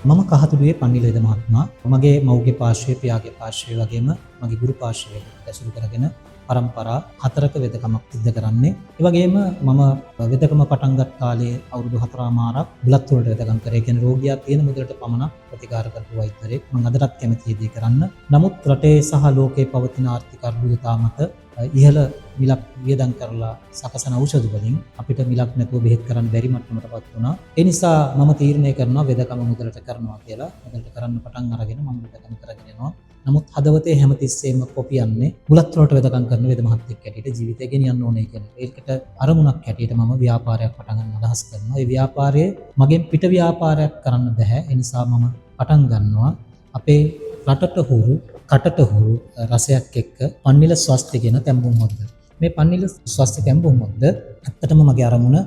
මම කහතුඩුවේ පන්නිල වේද මහත්මයා මගේ මව්ගේ පාර්ශ්වයේ පියාගේ පාර්ශ්වයේ වගේම මගේ ගුරු පාර්ශ්වයේ ඇසුරු කරගෙන පරම්පරා 4ක වෙදකමක් සිද්ධ කරන්නේ. ඒ වගේම මම වෙදකම පටන් ගත් කාලේ අවුරුදු 4මාරක් බුලත් වලට වෙදකම් කරේ. කියන්නේ රෝගියා තියෙන මුදලට පමණක් ප්‍රතිකාර කරපු වෛද්‍යරයෙක්. මම අදටත් කැමතියි දී කරන්න. නමුත් රටේ සහ ලෝකයේ පවතින ආර්ථික අර්බුදතා මත ඉහළ මිලක් වියදම් කරලා සකසන ඖෂධ වලින් අපිට මිලක් නැතුව බෙහෙත් කරන්න බැරි මට්ටමටපත් වුණා. ඒ නිසා මම තීරණය කරනවා වෙදකම මුදලට කරනවා කියලා. මුදලට කරන්න පටන් අරගෙන මම වෙදකම කරගෙන යනවා. නමුත් හදවතේ හැමතිස්සෙම කොපියන්නේ බුලත් වලට වෙදකම් කරන වෙද මහත්තයෙක් හැටියට ජීවිතය ගෙනියන්න ඕනේ කියන. ඒකට අරමුණක් හැටියට මම ව්‍යාපාරයක් පටන් ගන්න අදහස් කරනවා. ඒ ව්‍යාපාරයේ මගෙන් පිට ව්‍යාපාරයක් කරන්න බෑ. ඒ නිසා මම පටන් ගන්නවා අපේ රටට හුරු කටට හුරු රසයක් එක්ක පන්නිල ස්වස්ති කියන තැඹුම් හොද්ද. මේ පන්නිල ස්වස්ති තැඹුම් හොද්ද ඇත්තටම මගේ අරමුණ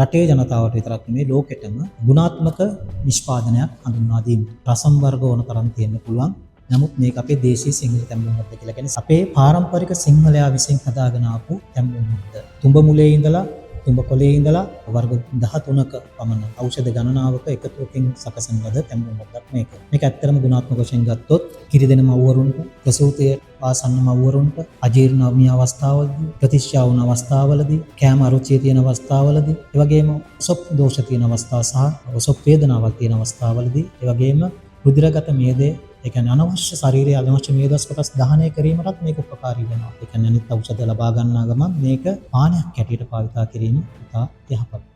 රටේ ජනතාවට විතරක් නෙමෙයි ලෝකෙටම ගුණාත්මක නිෂ්පාදනයක් හඳුන්වා දීම. රසම් වර්ග ඕන තරම් තියෙන්න පුළුවන්. නමුත් මේක අපේ දේශීය සිංහල තැඹුම් හොද්ද කියලා කියන්නේ අපේ පාරම්පරික සිංහලයා විසින් හදාගෙන ආපු තැඹුම් හොද්ද. තුඹ මුලේ ඉඳලා තුඹ කොලේ ඉඳලා වර්ග 13ක පමණ ඖෂධ ගණනාවක එකතුවකින් සකසන ලද තැඹුම් හොද්දක් මේක. මේක ඇත්තටම ගුණාත්මක වශයෙන් ගත්තොත් කිරිදෙන මව්වරුන්ට, ප්‍රසූතියට ආසන්න මව්වරුන්ට, අජීර්ණ අවනි අවස්ථාවලදී, ප්‍රතිශ්‍යාව වුණ අවස්ථාවලදී, කෑම අරුචිය තියෙන අවස්ථාවලදී, ඒ වගේම ඔසොප් දෝෂ තියෙන අවස්ථා සහ ඔසොප් වේදනාවක් තියෙන අවස්ථාවලදී, ඒ වගේම රුධිරගත මේදේ ඒ කියන්නේ අනවශ්‍ය ශරීරයේ අනවශ්‍ය මේදස් කොටස් දහනය කිරීමටත් මේක උපකාරී වෙනවා. ඒ කියන්නේ අනිත් ඖෂධ ලබා ගන්නා ගමන් මේක පානයක් හැටියට භාවිතා කිරීම ඉතා යහපත්.